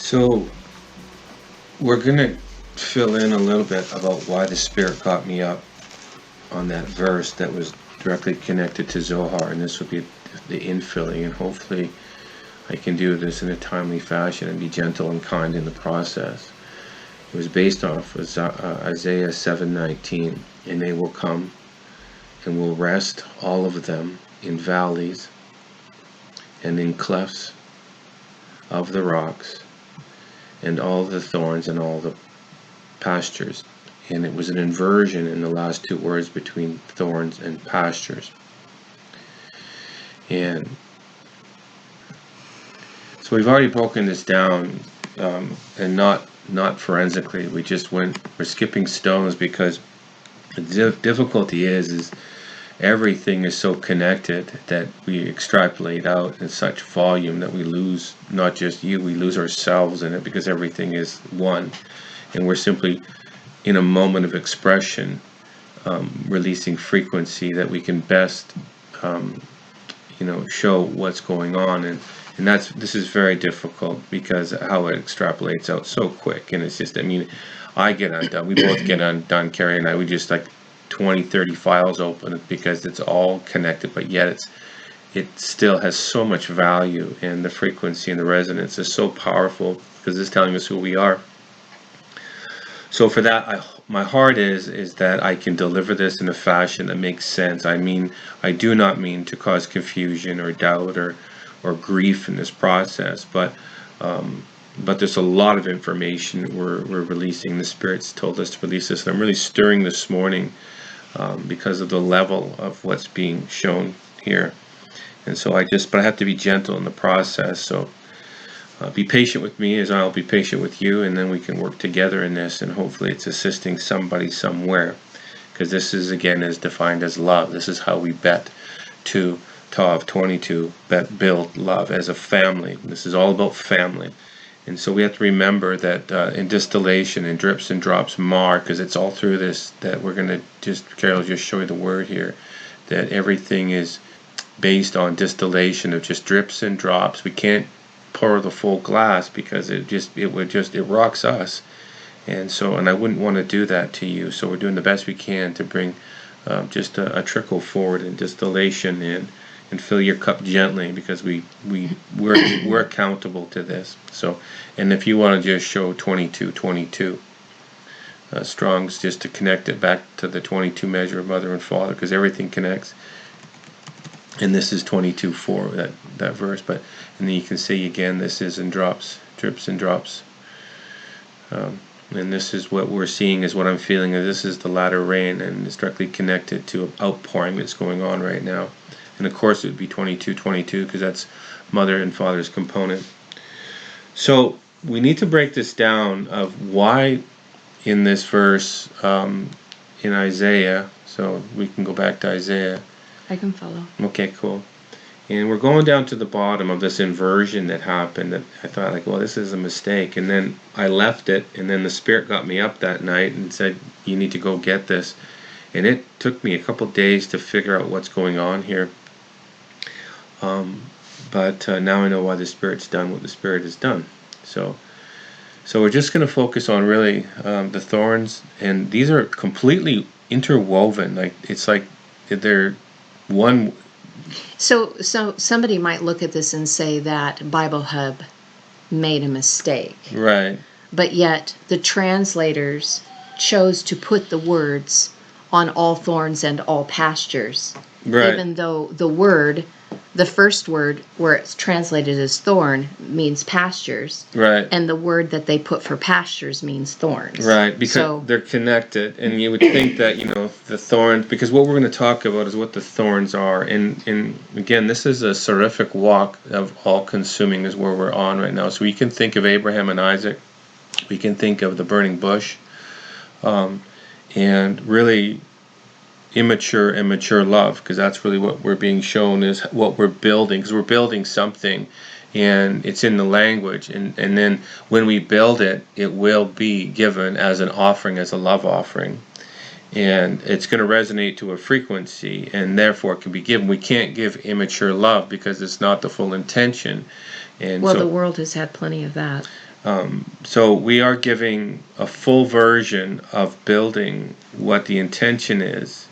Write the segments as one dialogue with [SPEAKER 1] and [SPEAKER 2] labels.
[SPEAKER 1] So we're going to fill in a little bit about why the Spirit got me up on that verse that was directly connected to Zohar, and this will be the infilling, and hopefully I can do this in a timely fashion and be gentle and kind in the process. It was based off of Isaiah 7:19, and they will come and will rest, all of them, in valleys and in clefts of the rocks, and all the thorns and all the pastures. And it was an inversion in the last two words between thorns and pastures. And so we've already broken this down, and not forensically. We're skipping stones because the difficulty is everything is so connected that we extrapolate out in such volume that we lose not just you, we lose ourselves in it, because everything is one, and we're simply in a moment of expression, releasing frequency that we can best show what's going on, and this is very difficult because how it extrapolates out so quick. And it's just, I get undone, we both get undone, Carrie and I, we just like 20-30 files open because it's all connected, but yet it still has so much value, and the frequency and the resonance is so powerful because it's telling us who we are. So for that, my heart is that I can deliver this in a fashion that makes sense. I do not mean to cause confusion or doubt or grief in this process, but there's a lot of information we're releasing. The Spirit's told us to release this, and I'm really stirring this morning because of the level of what's being shown here. And so but I have to be gentle in the process. So be patient with me as I'll be patient with you, and then we can work together in this, and hopefully it's assisting somebody somewhere, because this is, again, is defined as love. This is how we bet to Tav 22, build love as a family. This is all about family. And so we have to remember that in distillation and drips and drops mar, because it's all through this that we're going to Carol just show you the word here, that everything is based on distillation of just drips and drops. We can't pour the full glass because it rocks us. And I wouldn't want to do that to you. So we're doing the best we can to bring just a trickle forward in distillation and fill your cup gently, because we're accountable to this. So, and if you want to just show 22 Strong's, just to connect it back to the 22 measure of mother and father, because everything connects. And this is 22:4, that verse. But and then you can see again, this is in drops, drips and drops. And this is what we're seeing, is what I'm feeling. This is the latter rain, and it's directly connected to outpouring that's going on right now. And of course it would be 22 because that's mother and father's component. So we need to break this down of why in this verse in Isaiah. So we can go back to Isaiah.
[SPEAKER 2] I can follow.
[SPEAKER 1] Okay, cool. And we're going down to the bottom of this inversion that happened, that I thought, like, well, this is a mistake. And then I left it, and then the Spirit got me up that night and said, you need to go get this. And it took me a couple days to figure out what's going on here. But now I know why the Spirit's done what the Spirit has done. So we're just going to focus on really the thorns, and these are completely interwoven. It's like they're one.
[SPEAKER 2] So somebody might look at this and say that Bible Hub made a mistake.
[SPEAKER 1] Right.
[SPEAKER 2] But yet the translators chose to put the words on all thorns and all pastures.
[SPEAKER 1] Right.
[SPEAKER 2] Even though the first word where it's translated as thorn means pastures.
[SPEAKER 1] Right.
[SPEAKER 2] And the word that they put for pastures means thorns.
[SPEAKER 1] Right, because they're connected, and you would think that, the thorns, because what we're going to talk about is what the thorns are. And again, this is a seraphic walk of all-consuming is where we're on right now. So we can think of Abraham and Isaac. We can think of the burning bush. And really immature and mature love, because that's really what we're being shown is what we're building, because we're building something, and it's in the language, and then when we build it, it will be given as an offering, as a love offering, and it's going to resonate to a frequency, and therefore it can be given. We can't give immature love because it's not the full intention. And
[SPEAKER 2] the world has had plenty of that.
[SPEAKER 1] So we are giving a full version of building what the intention is,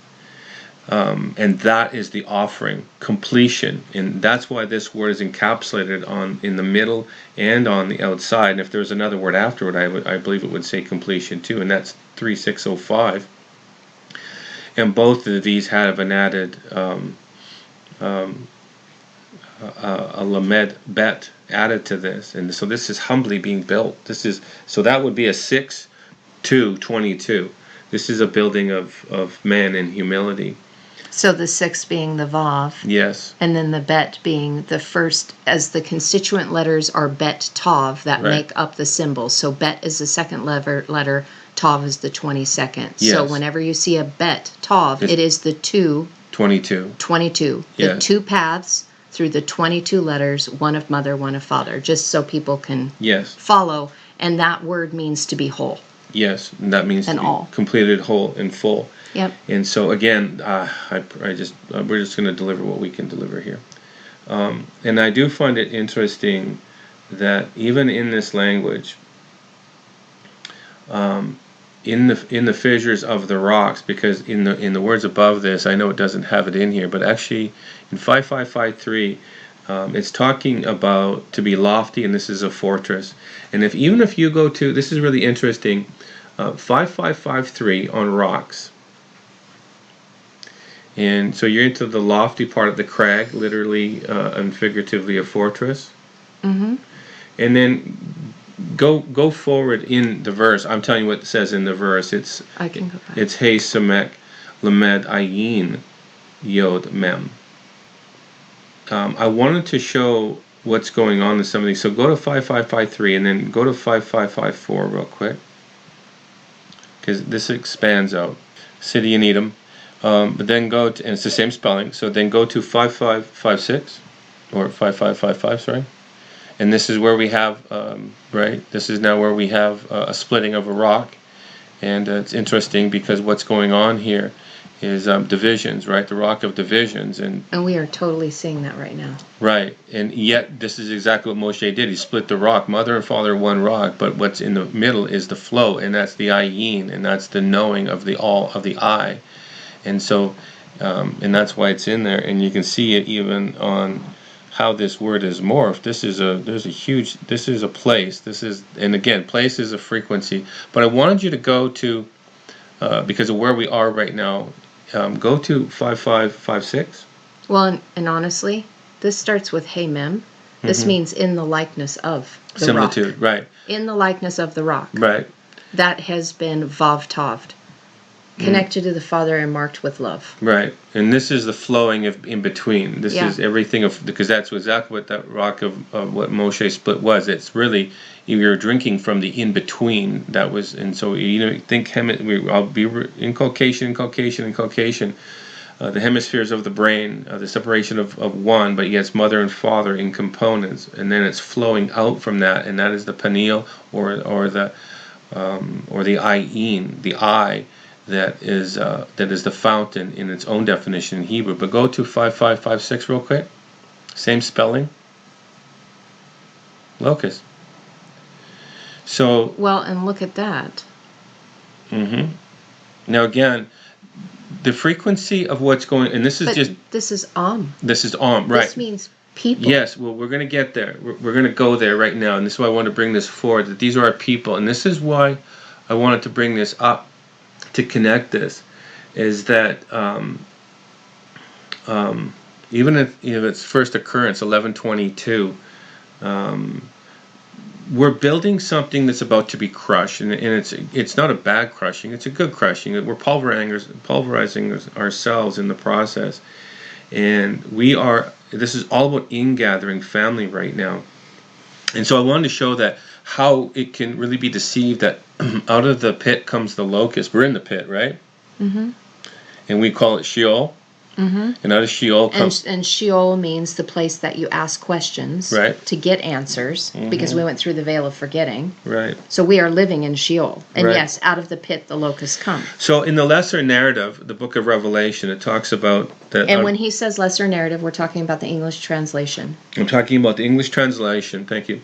[SPEAKER 1] and that is the offering, completion, and that's why this word is encapsulated in the middle and on the outside. And if there's another word afterward, I believe it would say completion too, and that's 3605. And both of these have an added a lamed bet added to this, and so this is humbly being built. So that would be a 6-2-22. This is a building of man in humility.
[SPEAKER 2] So the 6 being the Vav.
[SPEAKER 1] Yes.
[SPEAKER 2] And then the Bet being the first, as the constituent letters are Bet Tav that make up the symbol. So Bet is the second letter, Tav is the 22nd.
[SPEAKER 1] Yes.
[SPEAKER 2] So whenever you see a Bet Tav, it is the
[SPEAKER 1] 22.
[SPEAKER 2] 22.
[SPEAKER 1] Yes.
[SPEAKER 2] The 2 paths through the 22 letters, one of mother, one of father, just so people can follow. And that word means to be whole.
[SPEAKER 1] Yes, and that means to be completed, whole, and full.
[SPEAKER 2] Yep.
[SPEAKER 1] And so again, we're just going to deliver what we can deliver here. And I do find it interesting that even in this language, in the fissures of the rocks, because in the words above this, I know it doesn't have it in here, but actually in 5553, it's talking about to be lofty, and this is a fortress. And even if you go to, this is really interesting, 5553 on rocks. And so you're into the lofty part of the crag, literally and figuratively a fortress. Mm-hmm. And then go forward in the verse. I'm telling you what it says in the verse.
[SPEAKER 2] I can go back.
[SPEAKER 1] It's Hey Samek Lamed Ayin Yod Mem. I wanted to show what's going on in some of these. So go to 5553 and then go to 5554 real quick, because this expands out. City and Edom. But then go to, and it's the same spelling, so then go to 5556, or 5555, sorry. And this is where we have, right, this is now where we have a splitting of a rock. And it's interesting because what's going on here is divisions, right, the rock of divisions. And
[SPEAKER 2] we are totally seeing that right now.
[SPEAKER 1] Right, and yet this is exactly what Moshe did. He split the rock, mother and father, one rock, but what's in the middle is the flow, and that's the ayin, and that's the knowing of the all, of the I. And so, and that's why it's in there, and you can see it even on how this word is morphed. This is a place. And again, place is a frequency. But I wanted you to go to, because of where we are right now, go to 5556.
[SPEAKER 2] Well, and honestly, this starts with Hey Mem. This means in the likeness of the
[SPEAKER 1] similitude,
[SPEAKER 2] rock.
[SPEAKER 1] Right.
[SPEAKER 2] In the likeness of the rock.
[SPEAKER 1] Right.
[SPEAKER 2] That has been Vav Taved. Connected to the Father and marked with love. Right.
[SPEAKER 1] And this is the flowing of in between. This is everything of, because that's exactly what that rock of what Moshe split was. It's really, you're drinking from the in between. That was, and so think I'll be inculcation. The hemispheres of the brain, the separation of one, but yet it's mother and father in components, and then it's flowing out from that, and that is the pineal or the ayin, the eye. That is the fountain in its own definition in Hebrew. But go to 5556 real quick. Same spelling. Locus. So.
[SPEAKER 2] Well, and look at that.
[SPEAKER 1] Mm-hmm. Now again, the frequency of what's going, and this is
[SPEAKER 2] this is Om.
[SPEAKER 1] This is Om, right?
[SPEAKER 2] This means people.
[SPEAKER 1] Yes. Well, we're going to get there. We're going to go there right now, and this is why I want to bring this forward. That these are our people, and this is why I wanted to bring this up. To connect this is that even if it's first occurrence 1122, we're building something that's about to be crushed, and it's not a bad crushing, it's a good crushing. We're pulverizing ourselves in the process, and this is all about ingathering family right now. And so I wanted to show that how it can really be deceived, that out of the pit comes the locust. We're in the pit, right? Mm-hmm. And we call it Sheol. Mm-hmm. And out of Sheol comes...
[SPEAKER 2] And Sheol means the place that you ask questions to get answers, because we went through the veil of forgetting.
[SPEAKER 1] Right.
[SPEAKER 2] So we are living in Sheol. And yes, out of the pit the locusts come.
[SPEAKER 1] So in the lesser narrative, the book of Revelation, it talks about that...
[SPEAKER 2] And when he says lesser narrative, we're talking about the English translation.
[SPEAKER 1] I'm talking about the English translation. Thank you.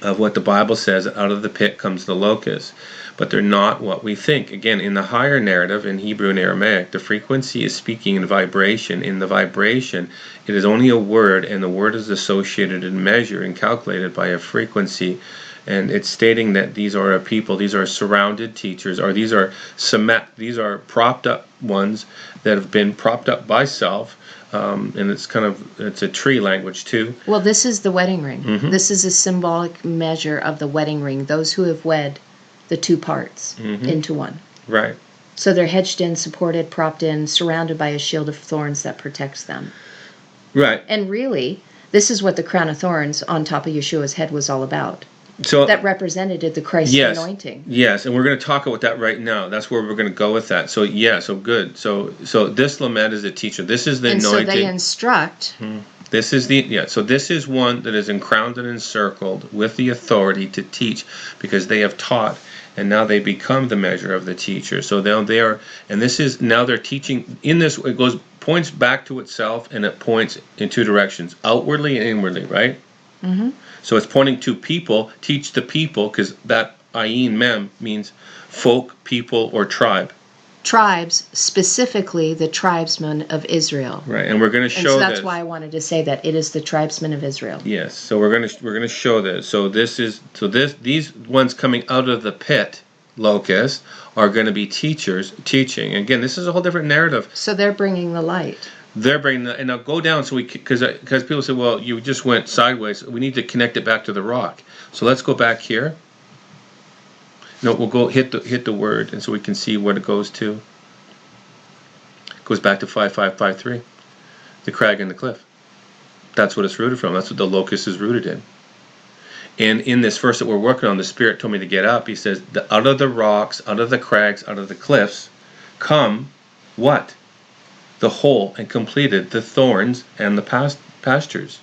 [SPEAKER 1] of what the Bible says, out of the pit comes the locust. But they're not what we think. Again, in the higher narrative, in Hebrew and Aramaic, the frequency is speaking in vibration. In the vibration, it is only a word, and the word is associated and measured and calculated by a frequency. And it's stating that these are a people, these are surrounded teachers, or these are propped up ones that have been propped up by self. And it's a tree language too.
[SPEAKER 2] Well, this is the wedding ring. This is a symbolic measure of the wedding ring. Those who have wed the two parts into one.
[SPEAKER 1] Right.
[SPEAKER 2] So they're hedged in, supported, propped in, surrounded by a shield of thorns that protects them.
[SPEAKER 1] Right.
[SPEAKER 2] And really, this is what the crown of thorns on top of Yeshua's head was all about.
[SPEAKER 1] So
[SPEAKER 2] that represented the Christ anointing.
[SPEAKER 1] Yes, and we're going to talk about that right now. That's where we're going to go with that. So so good. So this lament is a teacher. This is the anointing.
[SPEAKER 2] And so they instruct.
[SPEAKER 1] This is so this is one that is crowned and encircled with the authority to teach, because they have taught, and now they become the measure of the teacher. So they are, and this is now they're teaching in this. It points back to itself, and it points in two directions: outwardly and inwardly. Right. So it's pointing to people, teach the people, because that ayin mem means folk, people, or tribe.
[SPEAKER 2] Tribes, specifically the tribesmen of Israel.
[SPEAKER 1] Right, and we're going to show
[SPEAKER 2] so that's
[SPEAKER 1] this.
[SPEAKER 2] why I wanted to say that it is the tribesmen of Israel.
[SPEAKER 1] Yes, so we're going to show this. So these ones coming out of the pit, locust, are going to be teaching. Again, this is a whole different narrative.
[SPEAKER 2] So they're bringing the light.
[SPEAKER 1] They're bringing and I'll go down because people say, well, you just went sideways. We need to connect it back to the rock. So let's go back here. No, we'll go hit the word, and so we can see what it goes to. It goes back to 5553, the crag and the cliff. That's what it's rooted from. That's what the locust is rooted in. And in this verse that we're working on, the Spirit told me to get up. He says, out of the rocks, out of the crags, out of the cliffs, come what? The whole and completed, the thorns and the pastures.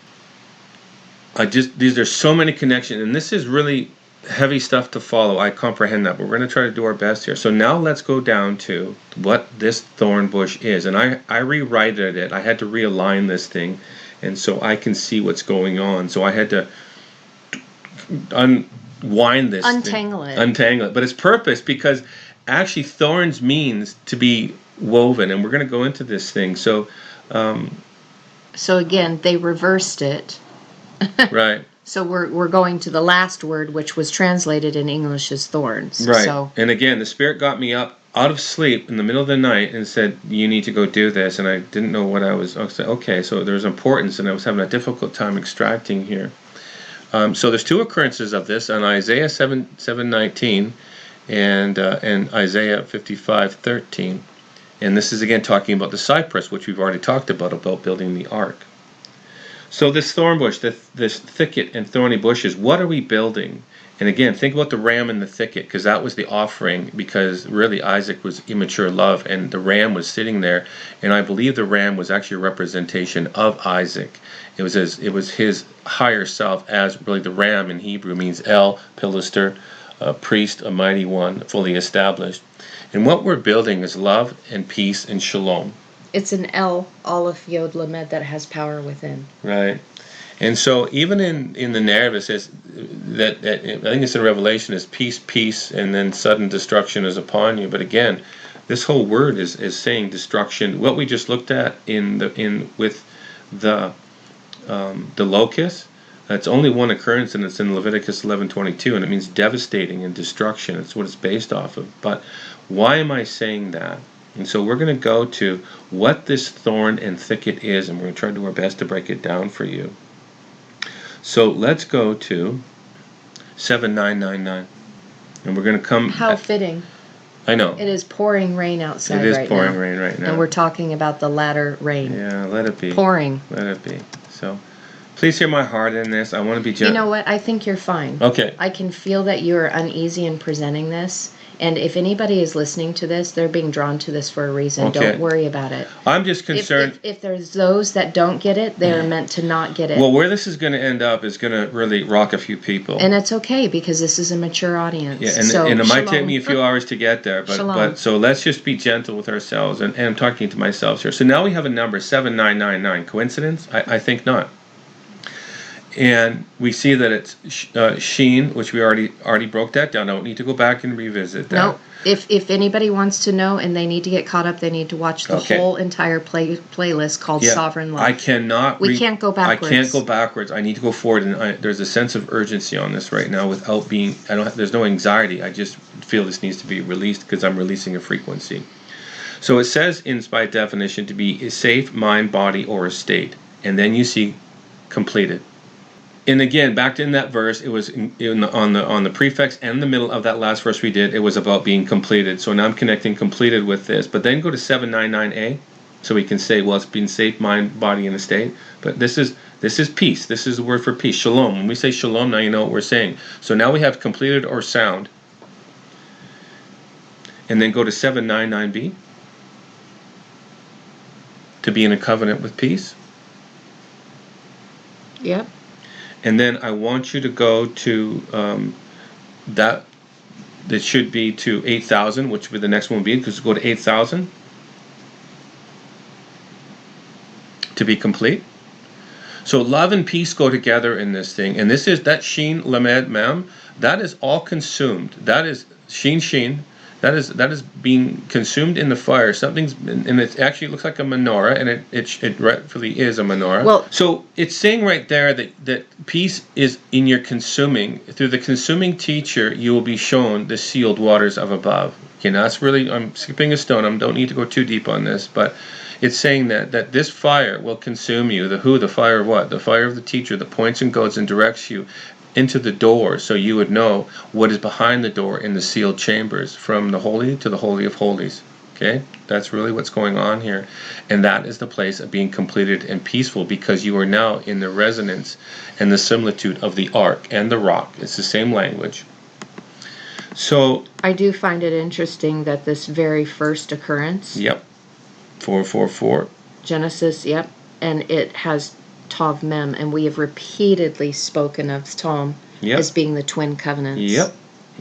[SPEAKER 1] These are so many connections, and this is really heavy stuff to follow. I comprehend that, but we're going to try to do our best here. So now let's go down to what this thorn bush is. And I rewrited it. I had to realign this thing, and so I can see what's going on. So I had to unwind this
[SPEAKER 2] Untangle
[SPEAKER 1] thing. Untangle it. But it's purpose, because actually thorns means to be woven, and we're going to go into this thing. So
[SPEAKER 2] again, they reversed it.
[SPEAKER 1] Right.
[SPEAKER 2] So we're going to the last word, which was translated in English as thorns.
[SPEAKER 1] Right.
[SPEAKER 2] So,
[SPEAKER 1] and again, the Spirit got me up out of sleep in the middle of the night and said, you need to go do this. And I didn't know what I said, okay, so there's importance, and I was having a difficult time extracting here. So there's two occurrences of this on Isaiah 7:19 and Isaiah 55:13. And this is again talking about the cypress, which we've already talked about building the ark. So this thorn bush, this thicket and thorny bushes, what are we building? And again, think about the ram in the thicket, because that was the offering, because really Isaac was immature love, and the ram was sitting there, and I believe the ram was actually a representation of Isaac. It was his higher self, as really the ram in Hebrew means El, Pilaster, a priest, a mighty one, fully established. And what we're building is love and peace and shalom.
[SPEAKER 2] It's an El, Aleph, Yod, Lamed that has power within.
[SPEAKER 1] Right. And so even in the narrative, it says that I think it's in Revelation, is peace, peace, and then sudden destruction is upon you. But again, this whole word is saying destruction. What we just looked at with the locust, that's only one occurrence, and it's in Leviticus 11:22, and it means devastating and destruction. It's what it's based off of. But why am I saying that? And so we're going to go to what this thorn and thicket is, and we're going to try to do our best to break it down for you. So let's go to 7999, and we're going to come.
[SPEAKER 2] How fitting.
[SPEAKER 1] I know.
[SPEAKER 2] It is pouring rain outside right now.
[SPEAKER 1] It is pouring rain right now.
[SPEAKER 2] And we're talking about the latter rain.
[SPEAKER 1] Yeah, let it be.
[SPEAKER 2] Pouring.
[SPEAKER 1] Let it be. So please hear my heart in this. I want to be gentle.
[SPEAKER 2] You know what? I think you're fine.
[SPEAKER 1] Okay.
[SPEAKER 2] I can feel that you're uneasy in presenting this. And if anybody is listening to this, they're being drawn to this for a reason.
[SPEAKER 1] Okay.
[SPEAKER 2] Don't worry about it.
[SPEAKER 1] I'm just concerned.
[SPEAKER 2] If there's those that don't get it, they're meant to not get it.
[SPEAKER 1] Well, where this is going to end up is going to really rock a few people.
[SPEAKER 2] And it's okay, because this is a mature audience.
[SPEAKER 1] Yeah, and it might take me a few hours to get there. But so let's just be gentle with ourselves. And I'm talking to myself here. So now we have a number, 7999. Coincidence? I think not. And we see that it's sheen, which we already broke that down. I don't need to go back and revisit that.
[SPEAKER 2] No. If anybody wants to know and they need to get caught up, they need to watch the whole entire playlist called Sovereign Love.
[SPEAKER 1] I cannot.
[SPEAKER 2] We can't go backwards.
[SPEAKER 1] I can't go backwards. I need to go forward, and there's a sense of urgency on this right now. Without being, there's no anxiety. I just feel this needs to be released because I'm releasing a frequency. So it says, by definition, to be a safe mind, body, or a state, and then you see completed. And again, back in that verse, it was on the prefix and the middle of that last verse we did. It was about being completed. So now I'm connecting completed with this. But then go to 799a, so we can say, well, it's being safe, mind, body, and a state. But this is peace. This is the word for peace. Shalom. When we say shalom, now you know what we're saying. So now we have completed or sound. And then go to 799b, to be in a covenant with peace.
[SPEAKER 2] Yep.
[SPEAKER 1] And then I want you to go to that should be to 8,000, which would be the next one would be, because go to 8,000 to be complete. So love and peace go together in this thing. And this is that sheen, lamed, mem, that is all consumed. That is sheen. That is being consumed in the fire. Something's, and it actually looks like a menorah, and it rightfully is a menorah.
[SPEAKER 2] Well,
[SPEAKER 1] so it's saying right there that peace is in your consuming. Through the consuming teacher, you will be shown the sealed waters of above. Okay, now that's really, I'm skipping a stone. I don't need to go too deep on this, but it's saying that this fire will consume you. The fire of what? The fire of the teacher that points and goes and directs you into the door, so you would know what is behind the door in the sealed chambers, from the holy to the holy of holies. Okay, that's really what's going on here, and that is the place of being completed and peaceful, because you are now in the resonance and the similitude of the ark and the rock. It's the same language. So
[SPEAKER 2] I do find it interesting that this very first occurrence,
[SPEAKER 1] 444
[SPEAKER 2] Genesis, and it has Tav Mem, and we have repeatedly spoken of Tom as being the twin covenants.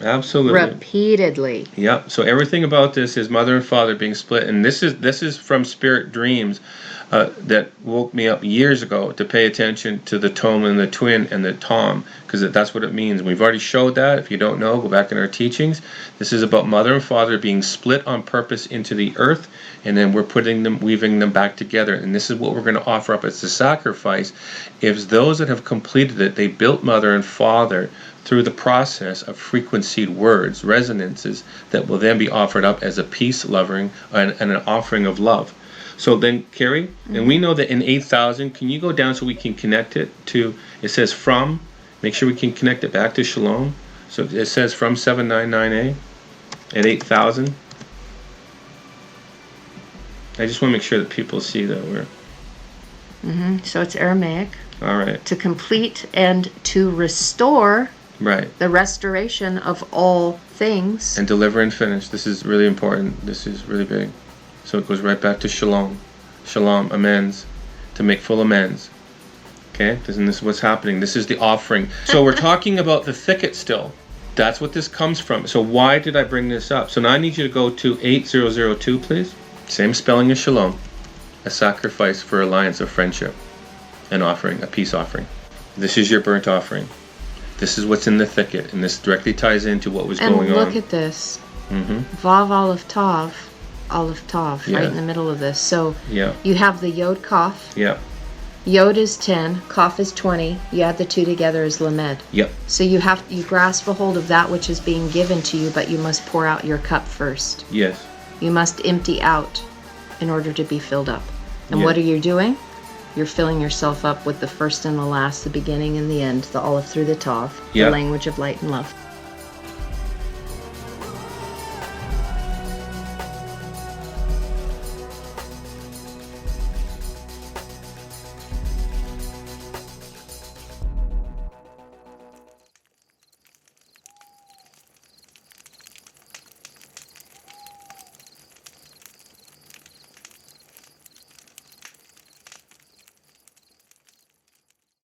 [SPEAKER 1] Absolutely.
[SPEAKER 2] Repeatedly.
[SPEAKER 1] So everything about this is mother and father being split, and this is from spirit dreams that woke me up years ago to pay attention to the Tom and the twin and the Tom, because that's what it means. We've already showed that. If you don't know, go back in our teachings. This is about mother and father being split on purpose into the earth, and then we're weaving them back together. And this is what we're going to offer up as the sacrifice. If those that have completed it, they built mother and father through the process of frequencied words, resonances, that will then be offered up as a peace loving and an offering of love. So then, Carrie, and we know that in 8,000, can you go down so we can connect it to, it says from, make sure we can connect it back to Shalom. So it says from 799A at 8,000. I just want to make sure that people see that we're...
[SPEAKER 2] So it's Aramaic.
[SPEAKER 1] All right.
[SPEAKER 2] To complete and to restore...
[SPEAKER 1] Right.
[SPEAKER 2] The restoration of all things. And
[SPEAKER 1] deliver and finish. This is really important. This is really big. So it goes right back to Shalom. Shalom, amends. To make full amends. Okay? And this is what's happening. This is the offering. So we're talking about the thicket still. That's what this comes from. So why did I bring this up? So now I need you to go to 8002, please. Same spelling as Shalom. A sacrifice for alliance of friendship. An offering, a peace offering. This is your burnt offering. This is what's in the thicket, and this directly ties into what was going on.
[SPEAKER 2] And look at this. Vav Aleph Tav, right in the middle of this. So you have the Yod Kaf. Yod is 10, Kaf is 20. You add the two together as Lamed. So you grasp a hold of that which is being given to you, but you must pour out your cup first.
[SPEAKER 1] Yes.
[SPEAKER 2] You must empty out in order to be filled up. And what are you doing? You're filling yourself up with the first and the last, the beginning and the end, the Aleph through the Tav, the language of light and love.